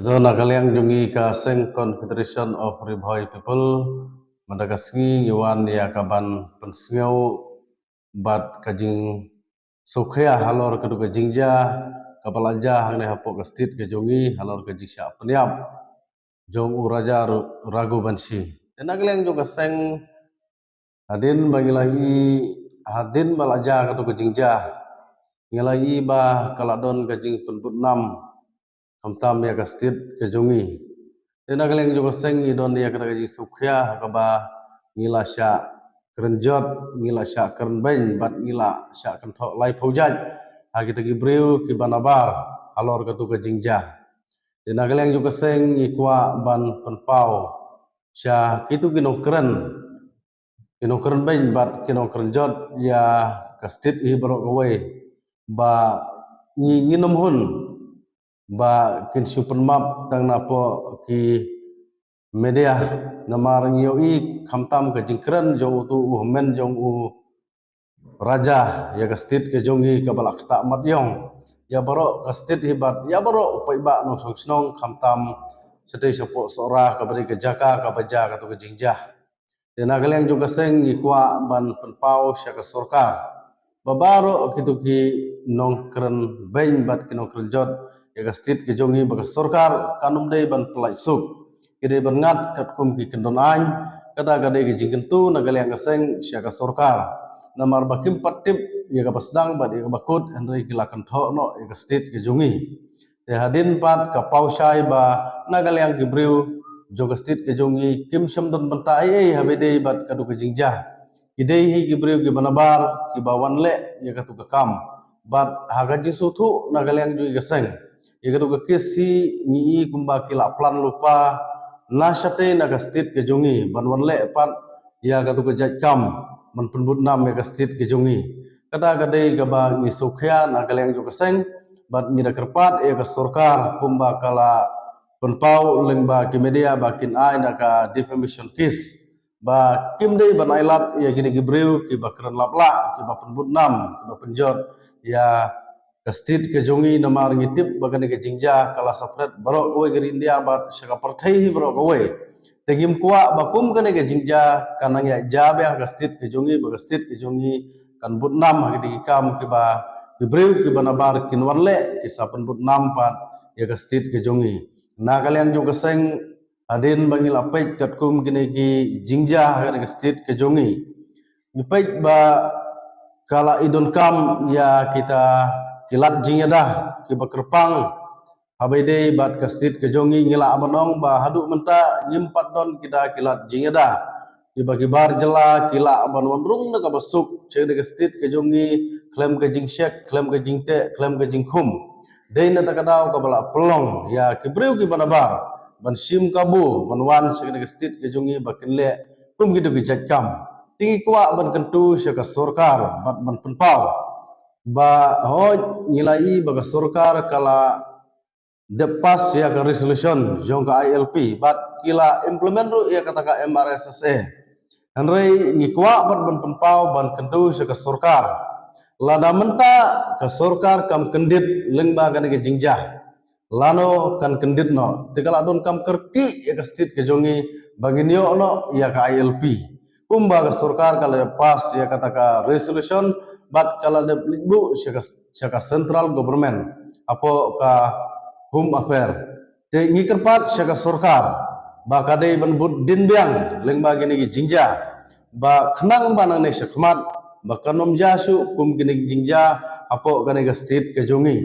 Do nakaliang jungi ka Seng Confederation of Riboy People Madagascar Yuan ya kaban pensngau bat kajing sukhya halor kedu ka jingja kapalaja hangne hapok ka stit ka jungi halor ka jisya peniap jong uraja ragu bansi. Dan nakaliang juga Seng hadin bagi lagi hadin balaja kedu ka jingja ngelagi bah kaladon kajing penput nam Hamtam ya kastit kejungi. Dan nagaleng juga seng idon dia kena gaji sukhya kaba ngila sya kerenjot ngila sya kerenbeng bat ngila sya kentok lai paujaj hagi tagi breu ki banabar alor katu ke jingja. Dan nagaleng juga seng ikwa ban penpau sya kitu kinong keren beng bat kinong kerenjot ya kastit hi barok gawe ba nginom hun ba kin super map tang napo ki media namar ngioi khamtam ke jingkran jong tu men jong raja ya kastit ke jongi kabalak ta matyong ya baro kastit hibat ya baro paiba no songnong khamtam sedai sopo sora kabari ke jaka kabaja katu ke jingjah dan agaleng juga seng ikwa ban penpau sya ke sorkar babaro kitu ki nong keren beng bat kinong kerenjot ya kastit ke jongi bagas sorkar kanum dei ban pelai suk kide berngat kat kum ki kendon ain kata kade ke jingkentu nagaliang kaseng sya ka sorkar namar bakim patip ya ka pasdang bat ya ka bakut andai kilakan tho no ya kastit ke jongi te hadin pat ka pausai ba nagaliang ki breu jo kastit ke jongi kim samdon banta ai habede bat kadu ke jingjah kidei hi ki breu ki banabar ki bawan le ya katu ka kam bat hagaji sutu nagaliang ju gaseng Ikan ke kisi ni kumba kila plan lupa nasate nagastit ke jungi banwan le pat ya katu ke jakam man penbut nam ya gastit ke jungi kata kadai gaba ni sukhya nagaleng juga seng bat ni kerpat ya ke sorkar kumba kala penpau lengba ki media bakin ai naka defamation case ba kim dei ban ailat ya gini gibreu ki bakran lapla ki ba penbut nam ki ba penjot ya kastit ke jongi namar ngitip bagane ke jingja kala sapret barok kowe geri India bat syaka partai barok kowe tegim kuwa bakum kane ke jingja kanang ya jabe kastit ke jongi bagastit ke jongi kan but nam hagi dikam ke ba kibreu ke banabar kinwanle kisapan but nam pat ya kastit ke jongi na kalian juga seng adin bangil apait katkum kine ki jingja hagi kastit ke jongi nipait ba kala idon kam ya kita kilat jingnya dah ki bakerpang habede bat kastit ke jongi ngila abanong ba hadu menta nyimpat don kita kilat jingnya dah ki bagi bar jela kila aban wandrung na kabasuk cede kastit ke jongi klaim ke jingsyek klaim ke jingte klaim ke jingkhum dein na takadau kabala pelong ya ki breu ki banabar ban sim kabu ban wan cede kastit ke jongi bakin le kum gitu ki jakam tinggi kuat ban kentu syaka sorkar bat ban penpau ba hoj ngilai baga sorkar kala depas ya ke resolution jong ka ILP bat kila implement ru ya kata ka MRSSE hanrei ngikwa bat ban penpau ban kentu syaka sorkar lada menta ka sorkar kam kendit lengba kan ke jingjah lano kan kendit no tikala don kam kerki ya ke stit ke jongi baginyo no ya ka ILP kumba ka sorkar kala pas ya kata ka resolution bat kala de bu syaka central government apo ka home affair te ngikerpat syaka sorkar ba kadai ban bud din biang lengba gini gi jingja ba khnang banang ne syakmat ba kanom jasu kum gini jingja apo kane ga state ke jongi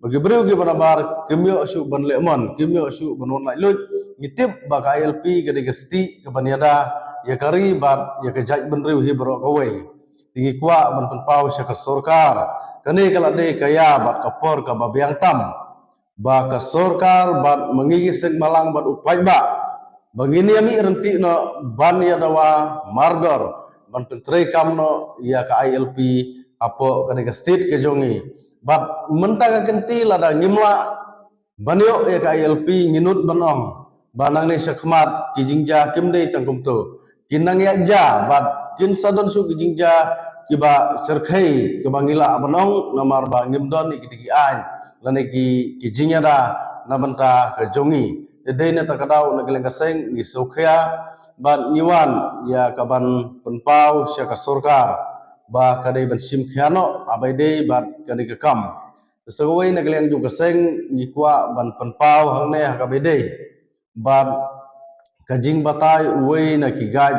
bagi breu gi banabar kimyo su ban lemon kimyo su ban on lai lut ngitip ba ka ILP gini ga sti ke baniada ya kari bat ya ke jaj ban reu hi bro kowe tinggi kuat ban penpau syaka sorkar kane kala de kaya bat kapor ka babiang tam ba ka sorkar bat mengigiseng malang bat upai ba bangini ami renti no ban ya dawa mardor ban pentrei kam no ya ka ILP apo kane ka state ke jongi bat menta ka kenti lada ngimla banyo ya ka ILP nginut banong banang ne syakmat kijingja kimdei tangkum tu kinang ya ja bat kin sadon su kijingja kiba serkhei kebangila abanong namar ba ngimdon ikitigi an lane ki kijingnya da na banta ke jongi de na takadau na geleng kaseng ni sokhya ban niwan ya kaban penpau sya ka sorkar ba kadai ban sim khiano abai dei bat kadai ka kam segoi na geleng ju kaseng ni kwa ban penpau hangne ha ka bedei ban kajing batai uwei na kigaj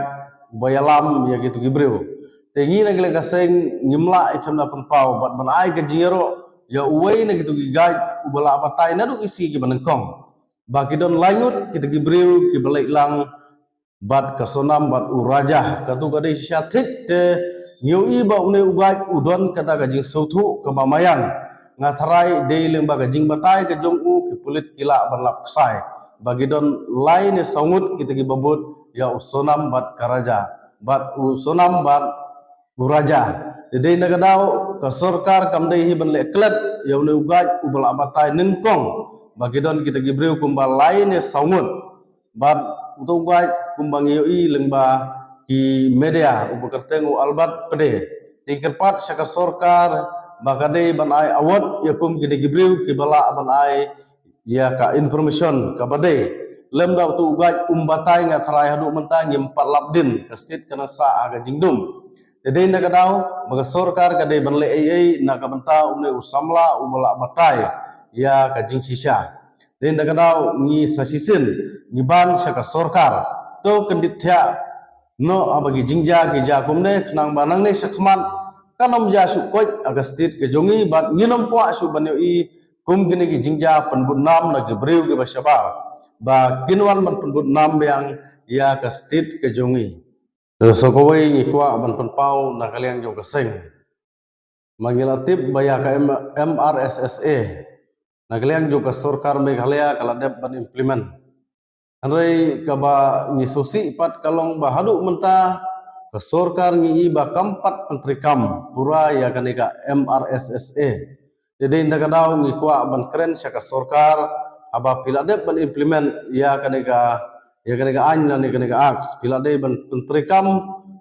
bayalam ya gitu gibreu tengi na geleng kaseng ngimla ikam na penpau bat ban ai ka jingero ya uwei na gitu gigaj ubala batai na du isi ki banengkong bakidon langut kita gibreu ki balai lang bat kasonam bat uraja katu kadai syathik te nyui ba une ugai udon kata gajing sauthu kemamayan ngatharai dei lemba gajing batai ke jongu ki pulit kila ban lap ksai bagidon lain sangut kita gi babut ya usonam bat karaja bat usonam bat uraja dei nagadau ka sorkar kamdei hi ban leklet ya une ugai ubala batai nengkong bagidon kita gibreu kumbal lain sangut bat untuk guai kumbang yoi lengba ki media upakartengu albat pede tingkerpat syaka sorkar bakade ban ai awat yakum gede gibreu ki bala ban ai ya ka information ka bade lemda tu guai umbatai nga tharai hadu mentang empat labdin ka stit kana sa aga jingdum dede na kadau baga sorkar kade ban le ai na ka banta umne usamla ubala batai ya ka jing sisa den da kadau ni sasisin ni ban syaka sorkar to kendit thya no abagi jingja ki ja kumne khnang banang ne sakhman kanom ja su koi agastit ke jongi bat nginom kwa su banyo i kum gini ki jingja penbut nam na ki breu ki bashabar ba kinwan man penbut nam yang ya ka stit ke jongi so kowai ni kwa ban penpau na kalian jo kaseng mangilatip baya ka MRSSA nagaliang juga sorkar Meghalaya kaladep ban implement andai kaba ni sosi pat kalong bahadu mentah ke sorkar ngi ba kampat menteri kam pura ya kanika MRSSA jadi inda kadau ngi kwa ban keren syaka sorkar aba piladep ban implement ya kanika an ni kanika aks piladep ban menteri kam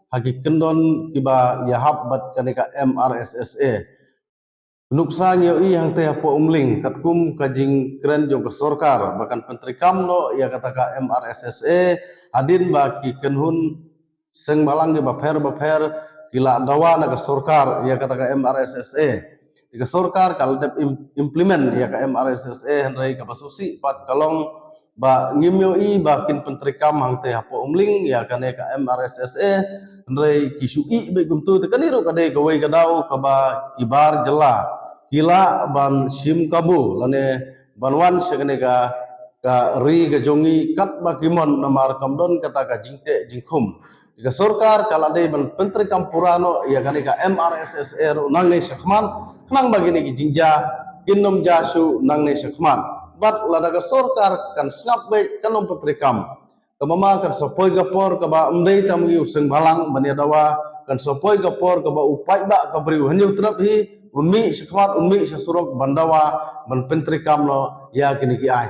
haki kendon kiba ya hab bat kanika MRSSA nuksa nyoi yang teh po umling katkum kajing keren jo ke sorkar bahkan menteri kamno ya kata ka MRSSA adin baki kenhun seng balang ge baper kila dawa na ke sorkar ya kata ka MRSSA ke sorkar kal dep implement ya ka MRSSA hendrai ka basusi pat kalong ba ngimyoi bakin menteri kam hang teh po umling ya kane ka MRSSA hendrai kisui be gumtu tekaniru kade gawai kadau kaba kibar jela kila ban sim kabu lane banwan segene ka ri ga jongi kat bakimon namar kamdon kata ka jingte jingkhum ka sorkar kala dei ban pentri kampurano ya kane ka MRSSA nang ne sakhman nang bagini ki jingja kinom jasu nang ne sakhman bat lada ka sorkar kan snap be kanom pentri kam kamama kan sopoi gapor ka ba umdei tamgi useng balang bania dawa kan sopoi gapor ka ba upai ba ka briu hanyu trap hi unmi sekwat unmi sesurok bandawa ban pentri kamlo ya kini ki ai